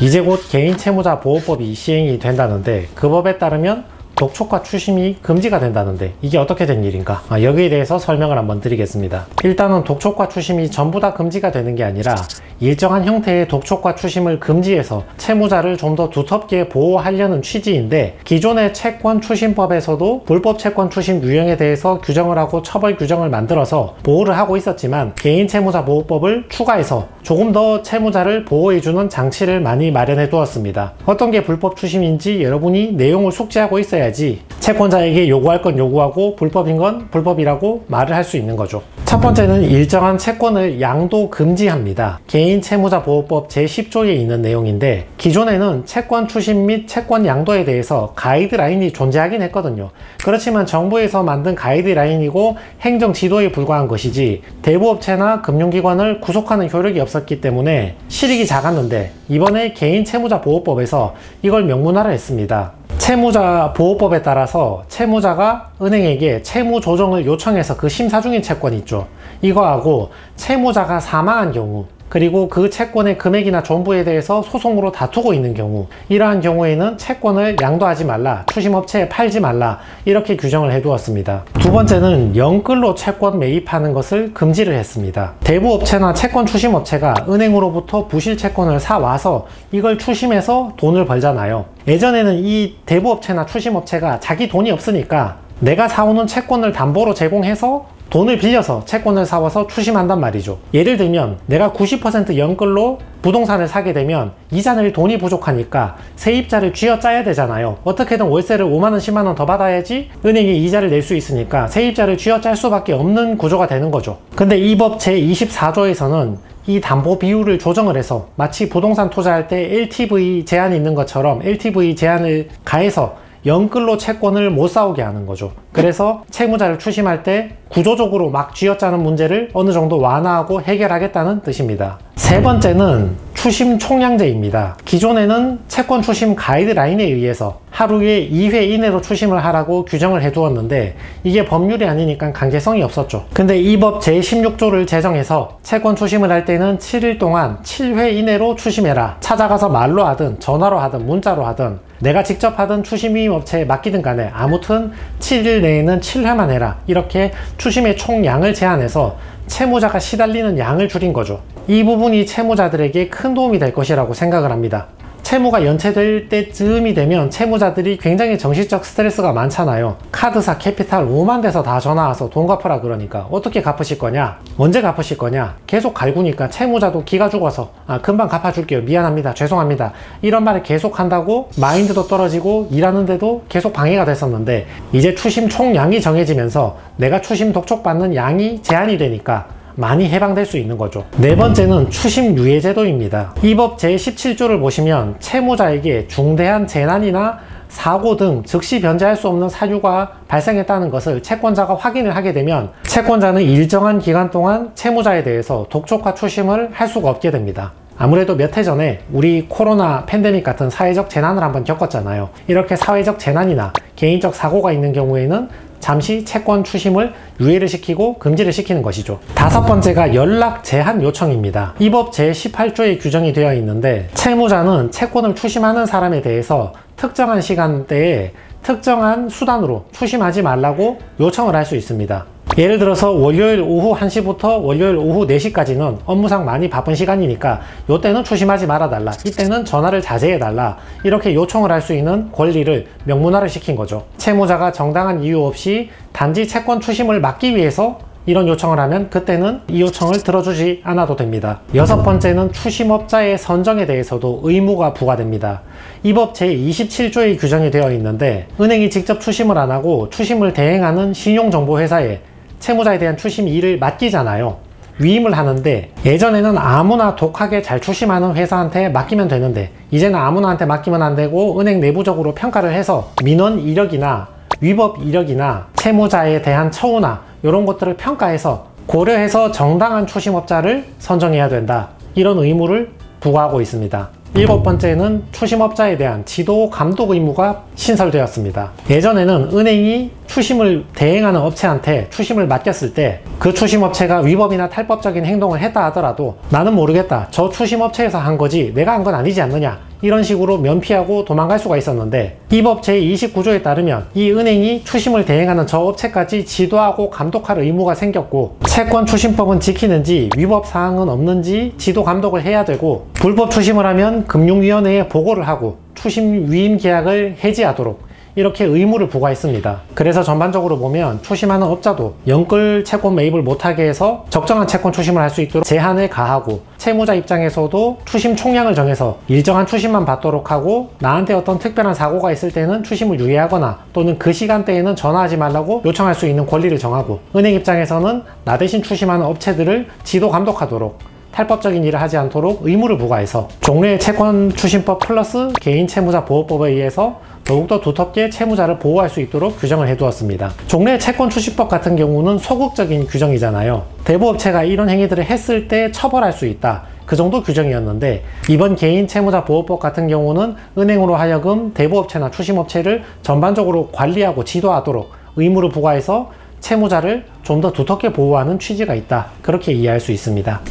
이제 곧 개인채무자 보호법이 시행이 된다는데 그 법에 따르면 독촉과 추심이 금지가 된다는데 이게 어떻게 된 일인가? 여기에 대해서 설명을 한번 드리겠습니다. 일단은 독촉과 추심이 전부 다 금지가 되는 게 아니라 일정한 형태의 독촉과 추심을 금지해서 채무자를 좀 더 두텁게 보호하려는 취지인데, 기존의 채권추심법에서도 불법 채권추심 유형에 대해서 규정을 하고 처벌 규정을 만들어서 보호를 하고 있었지만, 개인채무자보호법을 추가해서 조금 더 채무자를 보호해주는 장치를 많이 마련해 두었습니다. 어떤 게 불법 추심인지 여러분이 내용을 숙지하고 있어야지 채권자에게 요구할 건 요구하고 불법인 건 불법이라고 말을 할 수 있는 거죠. 첫 번째는 일정한 채권을 양도 금지합니다. 개인채무자보호법 제10조에 있는 내용인데, 기존에는 채권 추심 및 채권 양도에 대해서 가이드라인이 존재하긴 했거든요. 그렇지만 정부에서 만든 가이드라인이고 행정 지도에 불과한 것이지 대부업체나 금융기관을 구속하는 효력이 없었기 때문에 실익이 작았는데, 이번에 개인채무자보호법에서 이걸 명문화를 했습니다. 채무자보호법에 따라서 채무자가 은행에게 채무조정을 요청해서 그 심사 중인 채권이 있죠. 이거하고 채무자가 사망한 경우, 그리고 그 채권의 금액이나 전부에 대해서 소송으로 다투고 있는 경우, 이러한 경우에는 채권을 양도하지 말라, 추심업체에 팔지 말라, 이렇게 규정을 해두었습니다. 두 번째는 영끌로 채권 매입하는 것을 금지를 했습니다. 대부업체나 채권 추심업체가 은행으로부터 부실 채권을 사와서 이걸 추심해서 돈을 벌잖아요. 예전에는 이 대부업체나 추심업체가 자기 돈이 없으니까 내가 사오는 채권을 담보로 제공해서 돈을 빌려서 채권을 사와서 추심한단 말이죠. 예를 들면 내가 90% 연끌로 부동산을 사게 되면 이자 낼 돈이 부족하니까 세입자를 쥐어짜야 되잖아요. 어떻게든 월세를 5만원 10만원 더 받아야지 은행이 이자를 낼 수 있으니까 세입자를 쥐어짤 수밖에 없는 구조가 되는 거죠. 근데 이 법 제24조에서는 이 담보 비율을 조정을 해서 마치 부동산 투자할 때 LTV 제한이 있는 것처럼 LTV 제한을 가해서 연끌로 채권을 못 사오게 하는 거죠. 그래서 채무자를 추심할 때 구조적으로 막 쥐어짜는 문제를 어느 정도 완화하고 해결하겠다는 뜻입니다. 세 번째는 추심 총량제입니다. 기존에는 채권 추심 가이드라인에 의해서 하루에 2회 이내로 추심을 하라고 규정을 해두었는데, 이게 법률이 아니니까 강제성이 없었죠. 근데 이 법 제16조를 제정해서 채권 추심을 할 때는 7일 동안 7회 이내로 추심해라. 찾아가서 말로 하든 전화로 하든 문자로 하든 내가 직접 하든 추심위임 업체에 맡기든 간에 아무튼 7일 내에는 7회만 해라. 이렇게 추심의 총량을 제한해서 채무자가 시달리는 양을 줄인 거죠. 이 부분이 채무자들에게 큰 도움이 될 것이라고 생각을 합니다. 채무가 연체될 때쯤이 되면 채무자들이 굉장히 정신적 스트레스가 많잖아요. 카드사, 캐피탈 5만 대서 다 전화 와서 돈 갚으라 그러니까 어떻게 갚으실 거냐? 언제 갚으실 거냐? 계속 갈구니까 채무자도 기가 죽어서 금방 갚아줄게요. 미안합니다. 죄송합니다. 이런 말을 계속 한다고 마인드도 떨어지고 일하는데도 계속 방해가 됐었는데, 이제 추심 총량이 정해지면서 내가 추심 독촉받는 양이 제한이 되니까 많이 해방될 수 있는 거죠. 네 번째는 추심유예제도입니다. 이 법 제17조를 보시면 채무자에게 중대한 재난이나 사고 등 즉시 변제할 수 없는 사유가 발생했다는 것을 채권자가 확인을 하게 되면 채권자는 일정한 기간 동안 채무자에 대해서 독촉과 추심을 할 수가 없게 됩니다. 아무래도 몇 해 전에 우리 코로나 팬데믹 같은 사회적 재난을 한번 겪었잖아요. 이렇게 사회적 재난이나 개인적 사고가 있는 경우에는 잠시 채권 추심을 유예를 시키고 금지를 시키는 것이죠. 다섯 번째가 연락 제한 요청입니다. 이 법 제18조에 규정이 되어 있는데, 채무자는 채권을 추심하는 사람에 대해서 특정한 시간대에 특정한 수단으로 추심하지 말라고 요청을 할 수 있습니다. 예를 들어서 월요일 오후 1시부터 월요일 오후 4시까지는 업무상 많이 바쁜 시간이니까 이때는 추심하지 말아달라, 이때는 전화를 자제해달라, 이렇게 요청을 할 수 있는 권리를 명문화를 시킨 거죠. 채무자가 정당한 이유 없이 단지 채권 추심을 막기 위해서 이런 요청을 하면 그때는 이 요청을 들어주지 않아도 됩니다. 여섯 번째는 추심업자의 선정에 대해서도 의무가 부과됩니다. 이 법 제27조에 규정이 되어 있는데, 은행이 직접 추심을 안 하고 추심을 대행하는 신용정보회사에 채무자에 대한 추심 일을 맡기잖아요. 위임을 하는데, 예전에는 아무나 독하게 잘 추심하는 회사한테 맡기면 되는데 이제는 아무나한테 맡기면 안 되고 은행 내부적으로 평가를 해서 민원 이력이나 위법 이력이나 채무자에 대한 처우나 이런 것들을 평가해서 고려해서 정당한 추심업자를 선정해야 된다. 이런 의무를 부과하고 있습니다. 일곱 번째는 추심업자에 대한 지도 감독 의무가 신설되었습니다. 예전에는 은행이 추심을 대행하는 업체한테 추심을 맡겼을 때 그 추심업체가 위법이나 탈법적인 행동을 했다 하더라도 나는 모르겠다, 저 추심업체에서 한 거지 내가 한 건 아니지 않느냐, 이런 식으로 면피하고 도망갈 수가 있었는데 이 법 제29조에 따르면 이 은행이 추심을 대행하는 저 업체까지 지도하고 감독할 의무가 생겼고 채권 추심법은 지키는지 위법 사항은 없는지 지도 감독을 해야 되고 불법 추심을 하면 금융위원회에 보고를 하고 추심 위임 계약을 해지하도록 이렇게 의무를 부과했습니다. 그래서 전반적으로 보면 추심하는 업자도 영끌 채권 매입을 못하게 해서 적정한 채권 추심을 할 수 있도록 제한을 가하고 채무자 입장에서도 추심 총량을 정해서 일정한 추심만 받도록 하고 나한테 어떤 특별한 사고가 있을 때는 추심을 유예하거나 또는 그 시간대에는 전화하지 말라고 요청할 수 있는 권리를 정하고 은행 입장에서는 나 대신 추심하는 업체들을 지도 감독하도록 탈법적인 일을 하지 않도록 의무를 부과해서 종래의 채권 추심법 플러스 개인 채무자 보호법에 의해서 더욱더 두텁게 채무자를 보호할 수 있도록 규정을 해두었습니다. 종래 채권 추심법 같은 경우는 소극적인 규정이잖아요. 대부업체가 이런 행위들을 했을 때 처벌할 수 있다. 그 정도 규정이었는데 이번 개인 채무자 보호법 같은 경우는 은행으로 하여금 대부업체나 추심업체를 전반적으로 관리하고 지도하도록 의무를 부과해서 채무자를 좀 더 두텁게 보호하는 취지가 있다. 그렇게 이해할 수 있습니다.